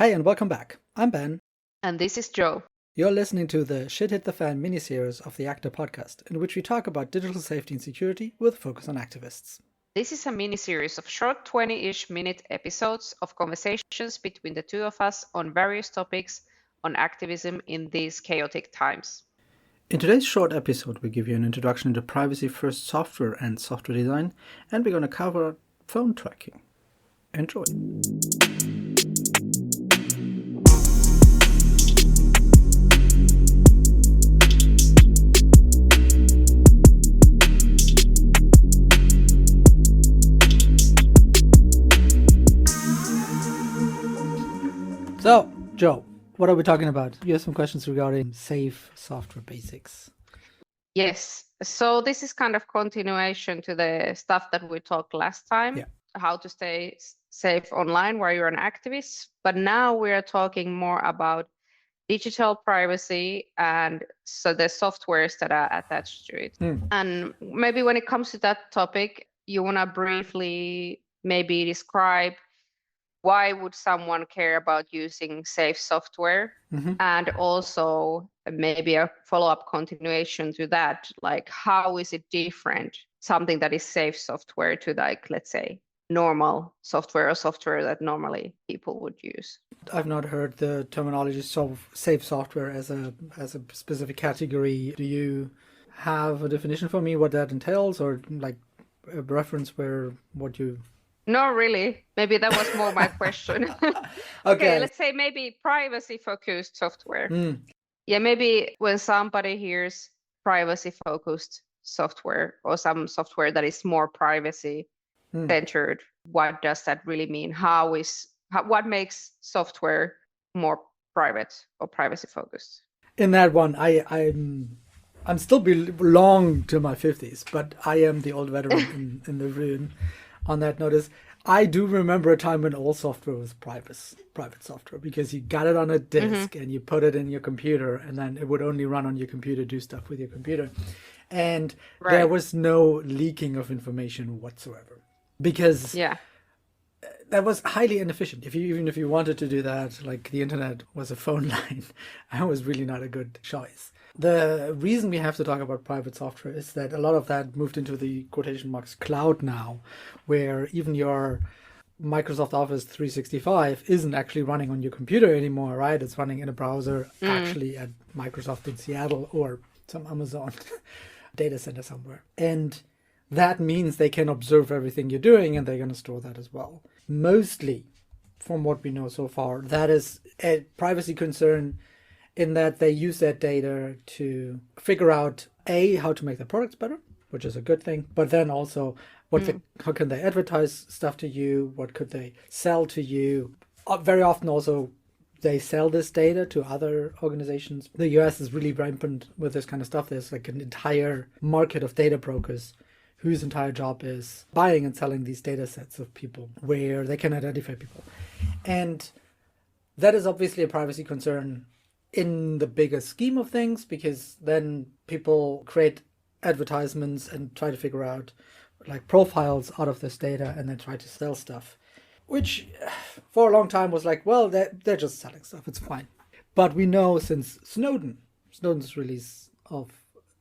Hey, and welcome back. I'm Ben. And this is Joe. You're listening to the Shit Hit the Fan miniseries of the Actor podcast, in which we talk about digital safety and security with focus on activists. This is a mini series of short 20-ish minute episodes of conversations between the two of us on various topics on activism in these chaotic times. In today's short episode, we give you an introduction into privacy-first software and software design, and we're going to cover phone tracking. Enjoy. So, Joe, what are we talking about? You have some questions regarding safe software basics. Yes, so this is kind of continuation to the stuff that we talked last time, how to stay safe online while you're an activist. But now we are talking more about digital privacy and so the softwares that are attached to it. And maybe when it comes to that topic, you want to briefly maybe describe why would someone care about using safe software? And also maybe a follow-up continuation to that, like how is it different, something that is safe software to like, let's say, normal software or software that normally people would use? I've not heard the terminology safe software as a specific category. Do you have a definition for me what that entails, or like a reference where what you... No, really. Maybe that was more my question. Okay, let's say maybe privacy-focused software. Yeah, maybe when somebody hears privacy-focused software or some software that is more privacy-centered, what does that really mean? What makes software more private or privacy-focused? In that one, I'm still belong to my 50s, but I am the old veteran in the room. On that notice, I do remember a time when all software was private software, because you got it on a disk and you put it in your computer, and then it would only run on your computer, do stuff with your computer. And there was no leaking of information whatsoever, because that was highly inefficient. Even if you wanted to do that, like the internet was a phone line, that was really not a good choice. The reason we have to talk about private software is that a lot of that moved into the quotation marks cloud now, where even your Microsoft Office 365 isn't actually running on your computer anymore, right? It's running in a browser, actually at Microsoft in Seattle or some Amazon data center somewhere. And that means they can observe everything you're doing, and they're going to store that as well. Mostly, from what we know so far, that is a privacy concern, in that they use that data to figure out, A, how to make their products better, which is a good thing, but then also how can they advertise stuff to you, what could they sell to you. Very often also they sell this data to other organizations. The US is really rampant with this kind of stuff. There's like an entire market of data brokers whose entire job is buying and selling these data sets of people where they can identify people. And that is obviously a privacy concern in the bigger scheme of things, because then people create advertisements and try to figure out like profiles out of this data and then try to sell stuff, which for a long time was like, well, they're just selling stuff, it's fine. But we know since Snowden's release of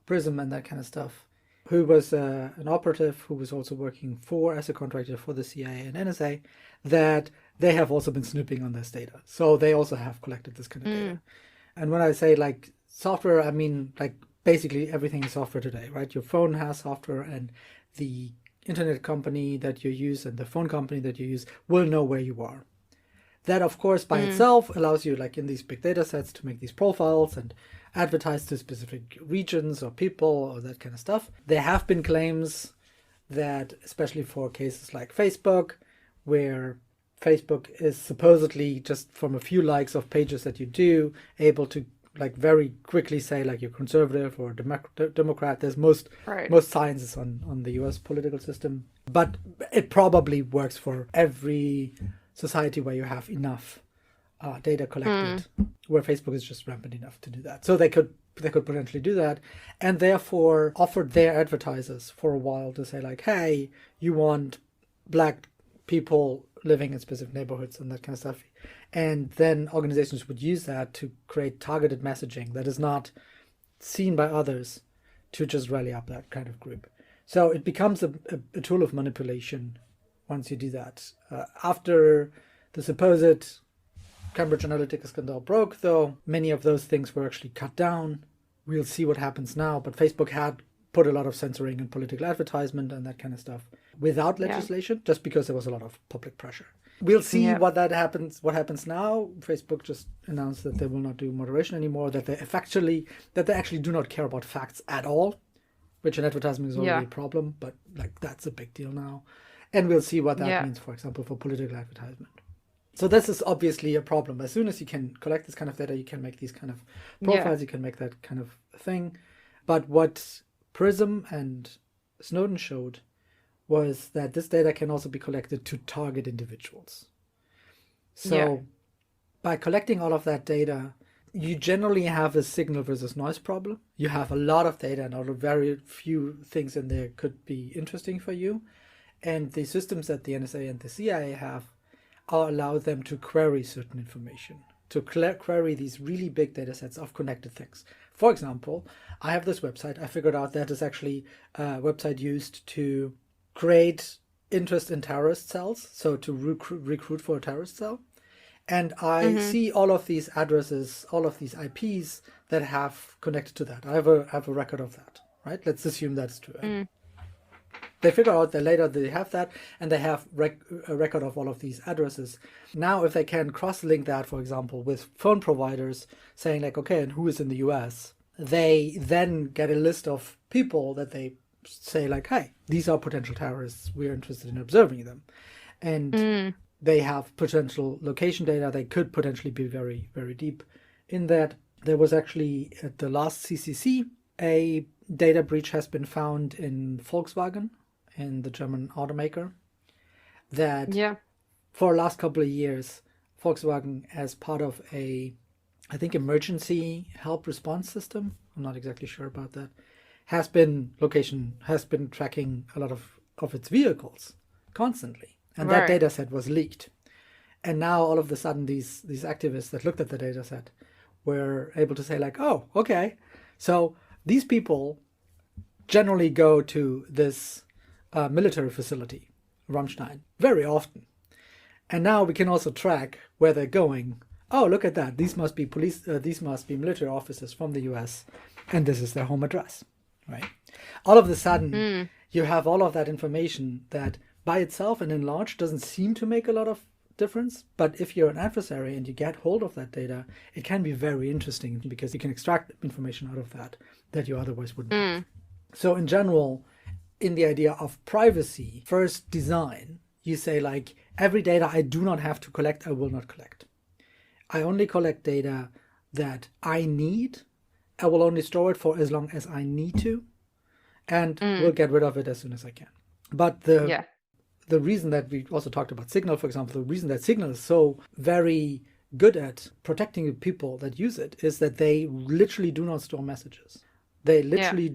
Prism and that kind of stuff, who was an operative who was also working as a contractor for the CIA and NSA, that they have also been snooping on this data. So they also have collected this kind of data. And when I say like software, I mean like basically everything is software today, right? Your phone has software, and the internet company that you use and the phone company that you use will know where you are. That, of course, by itself allows you, like in these big data sets, to make these profiles and advertise to specific regions or people or that kind of stuff. There have been claims that, especially for cases like Facebook, where Facebook is supposedly just from a few likes of pages that you do able to like very quickly say like you're conservative or Democrat. There's most sciences on the US political system, but it probably works for every society where you have enough data collected, where Facebook is just rampant enough to do that. So they could potentially do that, and therefore offered their advertisers for a while to say like, hey, you want black people living in specific neighborhoods and that kind of stuff. And then organizations would use that to create targeted messaging that is not seen by others to just rally up that kind of group. So it becomes a tool of manipulation once you do that. After the supposed Cambridge Analytica scandal broke, though, many of those things were actually cut down. We'll see what happens now. But Facebook had put a lot of censoring and political advertisement and that kind of stuff without legislation, just because there was a lot of public pressure. We'll see what happens now. Facebook just announced that they will not do moderation anymore, that they actually do not care about facts at all, which in advertising is already a problem, but like that's a big deal now. And we'll see what that means, for example, for political advertisement. So this is obviously a problem. As soon as you can collect this kind of data, you can make these kind of profiles, you can make that kind of thing. But what Prism and Snowden showed was that this data can also be collected to target individuals. So by collecting all of that data, you generally have a signal versus noise problem. You have a lot of data and a very few things in there could be interesting for you. And the systems that the NSA and the CIA have allow them to query certain information, to query these really big data sets of connected things. For example, I have this website. I figured out that is actually a website used to create interest in terrorist cells, so to recruit for a terrorist cell. And I see all of these addresses, all of these IPs that have connected to that. I have a record of that, right? Let's assume that's true. They figure out that later they have that, and they have a record of all of these addresses. Now, if they can cross-link that, for example, with phone providers, saying like, okay, and who is in the US, they then get a list of people that they say like, hey, these are potential terrorists. We're interested in observing them. And they have potential location data. They could potentially be very, very deep in that. There was actually, at the last CCC, a data breach has been found in Volkswagen, in the German automaker, that for the last couple of years, Volkswagen, as part of I think emergency help response system, I'm not exactly sure about that, has been tracking a lot of its vehicles constantly. And that data set was leaked. And now all of a sudden these activists that looked at the data set were able to say like, oh, okay, so these people generally go to this military facility, Rammstein, very often. And now we can also track where they're going. Oh, look at that. These must be these must be military officers from the US, and this is their home address, right? All of a sudden, you have all of that information that by itself and in large doesn't seem to make a lot of difference. But if you're an adversary and you get hold of that data, it can be very interesting because you can extract information out of that you otherwise wouldn't. So in general, in the idea of privacy, first design, you say like, every data I do not have to collect, I will not collect. I only collect data that I need. I will only store it for as long as I need to, and will get rid of it as soon as I can. But the reason that we also talked about Signal, for example, the reason that Signal is so very good at protecting the people that use it is that they literally do not store messages. They literally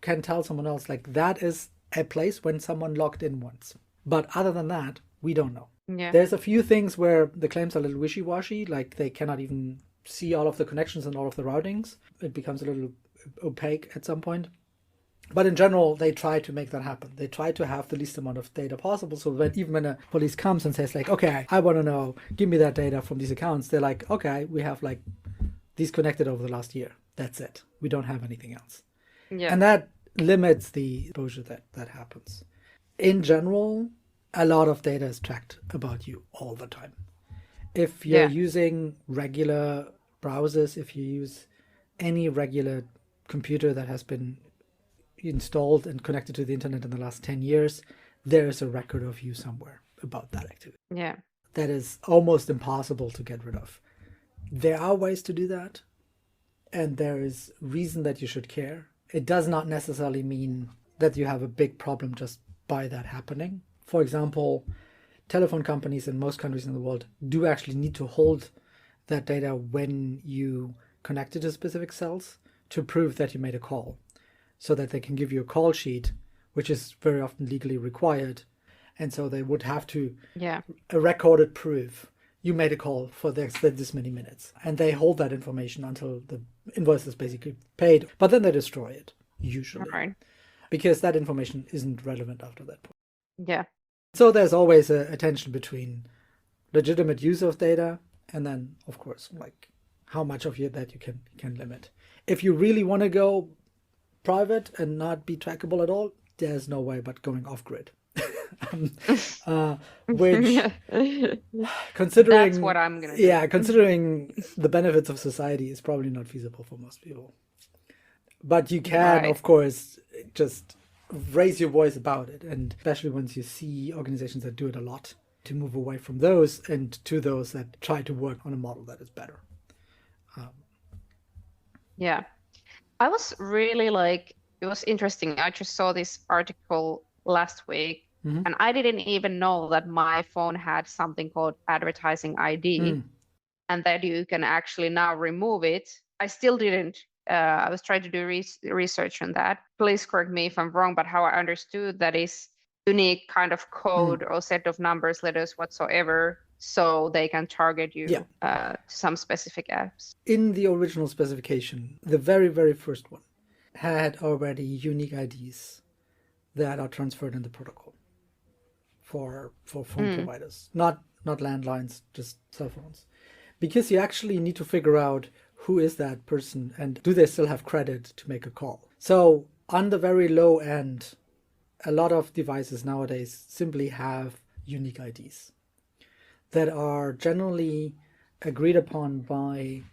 can tell someone else like that is a place when someone logged in once. But other than that, we don't know. There's a few things where the claims are a little wishy-washy, like they cannot even see all of the connections and all of the routings. It becomes a little opaque at some point. But in general, they try to make that happen. They try to have the least amount of data possible. So even when a police comes and says like, okay, I want to know, give me that data from these accounts, they're like, okay, we have like these connected over the last year. That's it. We don't have anything else. And that limits the exposure that happens. In general, a lot of data is tracked about you all the time. If you're using regular browsers, if you use any regular computer that has been installed and connected to the internet in the last 10 years, there is a record of you somewhere about that activity. That is almost impossible to get rid of. There are ways to do that, and there is reason that you should care. It does not necessarily mean that you have a big problem just by that happening. For example, telephone companies in most countries in the world do actually need to hold that data when you connect it to specific cells to prove that you made a call, so that they can give you a call sheet, which is very often legally required. And so they would have to a recorded proof you made a call for this many minutes. And they hold that information until the invoice is basically paid. But then they destroy it, usually. Right. Because that information isn't relevant after that point. Yeah. So there's always a tension between legitimate use of data and then, of course, like how much of that you can limit. If you really want to go private and not be trackable at all, there's no way but going off grid. Which, considering that's what I'm gonna do. Yeah, considering the benefits of society, is probably not feasible for most people. But you can, of course, just raise your voice about it, and especially once you see organizations that do it a lot, to move away from those and to those that try to work on a model that is better. Yeah. I was really it was interesting. I just saw this article last week, and I didn't even know that my phone had something called advertising ID, and that you can actually now remove it. I still didn't. I was trying to do research on that. Please correct me if I'm wrong, but how I understood that is unique kind of code or set of numbers, letters, whatsoever, so they can target you to some specific apps. In the original specification, the very, very first one had already unique IDs that are transferred in the protocol for phone providers, not landlines, just cell phones. Because you actually need to figure out who is that person and do they still have credit to make a call. So on the very low end, a lot of devices nowadays simply have unique IDs that are generally agreed upon by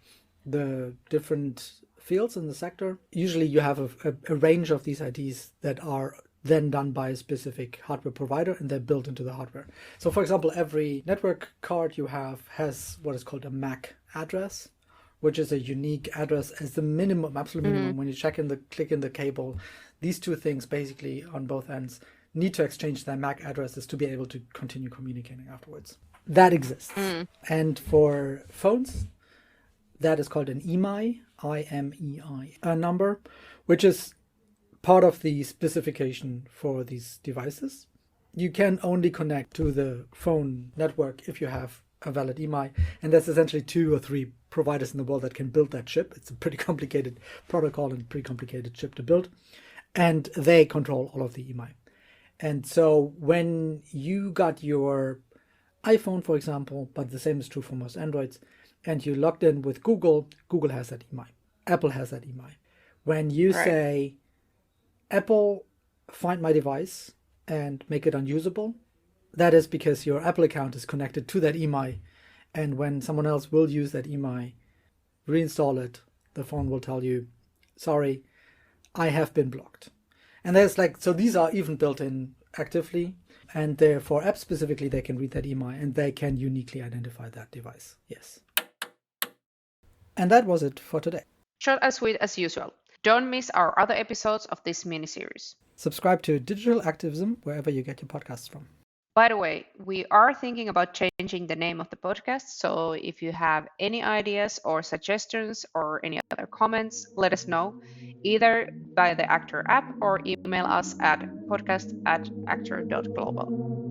the different fields in the sector. Usually you have a range of these IDs that are then done by a specific hardware provider, and they're built into the hardware. So for example, every network card you have has what is called a MAC address, which is a unique address as the minimum, absolute minimum. When you click in the cable, these two things basically on both ends need to exchange their MAC addresses to be able to continue communicating afterwards. That exists. And for phones, that is called an IMEI, IMEI, a number, which is part of the specification for these devices. You can only connect to the phone network if you have a valid IMEI, and there's essentially 2 or 3 providers in the world that can build that chip. It's a pretty complicated protocol and pretty complicated chip to build, and they control all of the IMEI. And so when you got your iPhone, for example, but the same is true for most Androids, and you logged in with Google, Google has that IMEI. Apple has that IMEI. When you say, Apple, find my device and make it unusable, that is because your Apple account is connected to that IMEI, and when someone else will use that IMEI, reinstall it, the phone will tell you, sorry, I have been blocked. And there's so these are even built in actively, and for apps specifically, they can read that IMEI and they can uniquely identify that device. Yes. And that was it for today. Short and sweet as usual. Don't miss our other episodes of this mini-series. Subscribe to Digital Activism wherever you get your podcasts from. By the way, we are thinking about changing the name of the podcast, so if you have any ideas or suggestions or any other comments, let us know, either by the Actor app or email us at podcast@actor.global.